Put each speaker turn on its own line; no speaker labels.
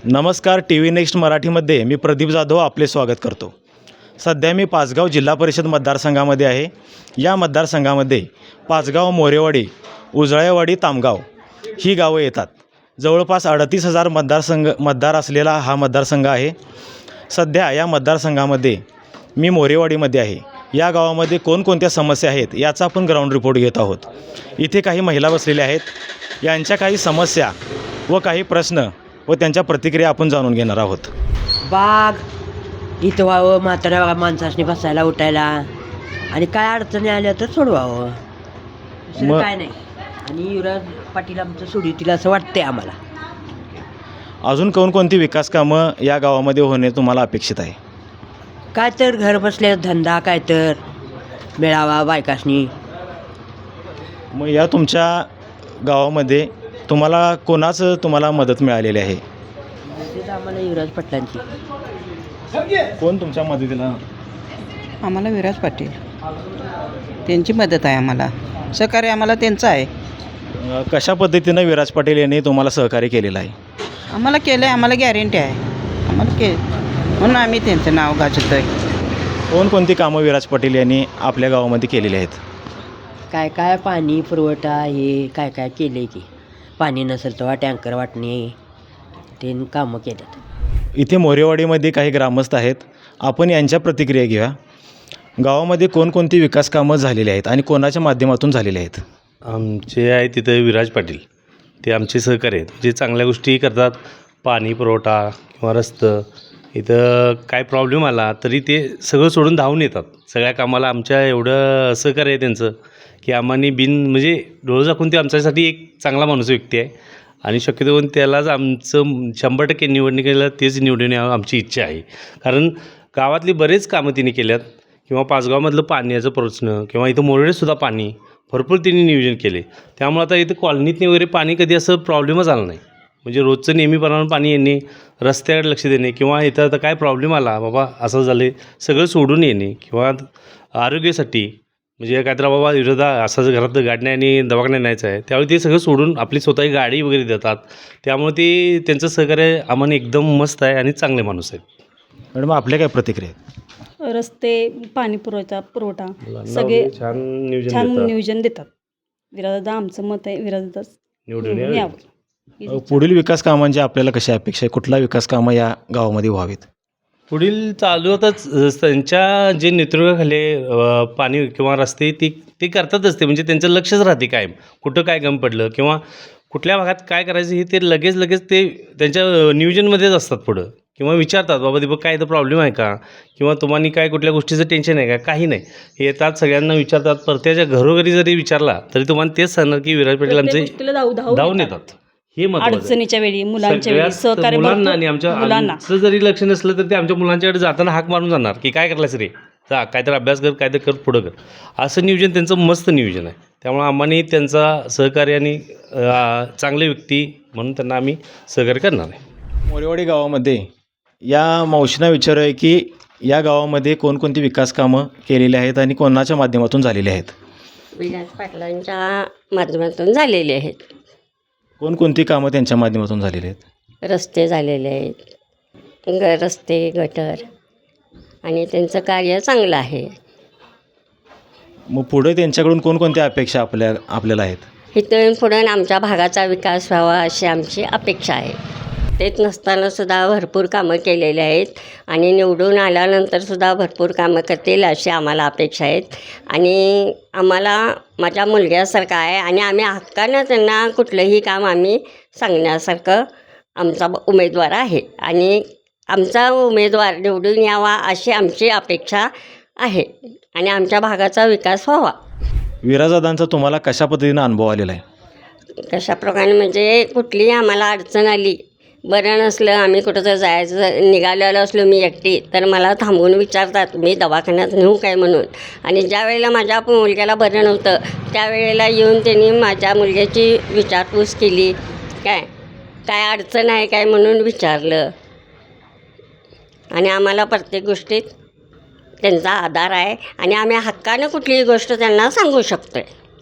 नमस्कार. T V next मराठीमध्ये मी प्रदीप जाधव आपले स्वागत करतो. सध्या मी पाचगाव जिल्हा परिषद मतदारसंघामध्ये आहे. या मतदारसंघामध्ये पाचगाव, मोरेवाडी, उजळाईवाडी, तामगाव ही गावं येतात. जवळपास 38,000 मतदार असलेला हा मतदारसंघ आहे. सध्या या मतदारसंघामध्ये मी मोरेवाडीमध्ये आहे. या गावामध्ये कोणकोणत्या समस्या आहेत याचा आपण ग्राउंड रिपोर्ट घेत आहोत. इथे काही महिला बसलेल्या आहेत. यांच्या काही समस्या व काही प्रश्न व त्यांच्या प्रतिक्रिया आपण जाणून घेणार आहोत.
बाग इथं व्हावं, म्हाताऱ्या माणसाने बसायला उठायला, आणि काय अडचणी आल्या तर सोडवावं, दुसरं काय नाही. आणि युवराज पाटील आमचं सोडीतील असं वाटतंय आम्हाला.
अजून कोणकोणती विकास कामं या गावामध्ये होणे तुम्हाला अपेक्षित आहे?
काय तर घर बसल्या धंदा काय तर मिळावा बायकासनी.
मग या तुमच्या गावामध्ये तुम्हाला मदत मिळालेली आहे?
मदत आम्हाला युवराज पाटलांची.
कोण तुमच्या मदतीला?
आम्हाला विराज पाटील, त्यांची मदत आहे. आम्हाला सहकार्य आम्हाला त्यांचं आहे.
कशा पद्धतीनं विराज पाटील यांनी तुम्हाला सहकार्य केलेलं आहे?
आम्हाला केलं आहे, आम्हाला गॅरंटी आहे. आम्हाला म्हणून आम्ही त्यांचं नाव गाजवतो आहे.
कोणकोणती कामं विराज पाटील यांनी आपल्या गावामध्ये केलेली आहेत?
काय काय पाणी पुरवठा हे काय काय केले की पाणी नसेल तेव्हा टँकर वाटणे ते कामं केल्यात.
इथे मोरेवाडीमध्ये काही ग्रामस्थ आहेत. आपण यांच्या प्रतिक्रिया घेऊया. गावामध्ये कोणकोणती विकास कामं झालेली आहेत आणि कोणाच्या माध्यमातून झालेली आहेत?
आमचे आहे तिथं विराज पाटील, ते आमचे सहकारी आहेत. जे चांगल्या गोष्टी करतात, पाणी पुरवठा किंवा रस्तं, इथं काय प्रॉब्लेम आला तरी ते सगळं सोडून धावून येतात. सगळ्या कामाला आमच्या एवढं सहकार्य आहे त्यांचं की आम्हाने म्हणजे डोळं झाकून ते आमच्यासाठी एक चांगला माणूस व्यक्ती आहे. आणि शक्यतो त्यालाच आमचं 100% निवडणुकीला तेच निवडून यावं आमची इच्छा आहे. कारण गावातली बरेच कामं तिने केल्यात, किंवा पाचगावमधलं पाण्याचं प्रश्न, किंवा इथं मोरेवाडीतसुद्धा पाणी भरपूर त्यांनी नियोजन केले. त्यामुळे आता इथं कॉलनीतनी वगैरे पाणी कधी असं प्रॉब्लेमच आला नाही. म्हणजे रोजचं नेहमीप्रमाणे पाणी येणे, रस्त्याकडे लक्ष देणे, किंवा इथं आता काय प्रॉब्लेम आला बाबा असं झाले सगळं सोडून येणे, किंवा आरोग्यासाठी म्हणजे काय तर बाबा विरोधा असं घरात गाडण्या आणि दवाखान्यात न्यायचं आहे त्यावेळी ते सगळं सोडून आपली स्वतःची गाडी वगैरे देतात. त्यामुळे ते त्यांचं सहकार्य आम्हाला एकदम मस्त आहे आणि चांगले माणूस आहेत.
मॅडम, आपल्या काय प्रतिक्रिया आहेत?
रस्ते, पाणी पुरवठा सगळे
छान
नियोजन देतात. विराजदा आमचं मत आहे, विराजदाच
निवडून
यावं.
पुढील विकास कामांची आपल्याला कशी अपेक्षा आहे? कुठला विकास कामं या गावामध्ये व्हावीत?
पुढील चालू होताच त्यांच्या जे नेतृत्वाखाली पाणी किंवा रस्ते ते करतातच. ते म्हणजे त्यांचं लक्षच राहते कायम, कुठं काय कमी पडलं किंवा कुठल्या भागात काय करायचं हे ते लगेच ते त्यांच्या नियोजनमध्येच असतात पुढं. किंवा विचारतात बाबा दीपक काय तर प्रॉब्लेम आहे का, किंवा तुम्हाला काय कुठल्या गोष्टीचं टेन्शन आहे का, काही नाही. हे येतात सगळ्यांना विचारतात. प्रत्येकाच्या घरोघरी जरी विचारला तरी तुम्हाला तेच सांगणार की विराज पाटील आमचे धावून येतात. हे महत्त्वाचं.
अडचणीच्या वेळी, मुलांच्या वेळी सहकार्य
मुलांना आणि आमचं जरी लक्ष नसलं तर ते आमच्या मुलांच्याकडे जाताना हाक मारून जाणार की काय करायचं रे, जा काहीतरी अभ्यास कर, काहीतरी कर, पुढं कर. असं नियोजन त्यांचं मस्त नियोजन आहे. त्यामुळे आम्हाला त्यांचा सहकार्य आणि चांगले व्यक्ती म्हणून त्यांना आम्ही सहकार्य करणार आहे.
मोरेवाडी गावामध्ये या मावशींना विचारूया की या गावामध्ये कोणकोणती विकास कामं केलेली आहेत आणि कोणाच्या माध्यमातून झालेली आहेत?
विराज पाटलांच्या माध्यमातून झालेले आहेत.
कोणकोणती कामं त्यांच्या माध्यमातून झालेली आहेत?
रस्ते झालेले आहेत, रस्ते, गटर, आणि त्यांचं कार्य चांगलं आहे.
मग पुढे त्यांच्याकडून कोणकोणत्या अपेक्षा आपल्याला आहेत?
इथून पुढे आमच्या भागाचा विकास व्हावा अशी आमची अपेक्षा आहे. तेच नसतानासुद्धा भरपूर कामं केलेली आहेत, आणि निवडून आल्यानंतरसुद्धा भरपूर कामं करतील अशी आम्हाला अपेक्षा आहेत. आणि आम्हाला माझ्या मुलग्यासारखं आहे, आणि आम्ही हक्कानं त्यांना कुठलंही काम आम्ही सांगण्यासारखं आमचा उमेदवार आहे, आणि आमचा उमेदवार निवडून यावा अशी आमची अपेक्षा आहे, आणि आमच्या भागाचा विकास व्हावा.
विराजदादांचा तुम्हाला कशा पद्धतीनं अनुभव आलेला आहे?
कशाप्रकारे म्हणजे कुठलीही आम्हाला अडचण आली, बरं नसलं, आम्ही कुठं तर जायचं निघालेलं असलो मी एकटी, तर मला थांबवून विचारतात मी दवाखान्यात नेऊ काय म्हणून. आणि ज्या वेळेला माझ्या मुलग्याला बरं नव्हतं त्यावेळेला येऊन त्यांनी माझ्या मुलग्याची विचारपूस केली, काय अडचण आहे काय म्हणून विचारलं. आणि आम्हाला प्रत्येक गोष्टीत त्यांचा आधार आहे, आणि आम्ही हक्कानं कुठलीही गोष्ट त्यांना सांगू शकतो आहे.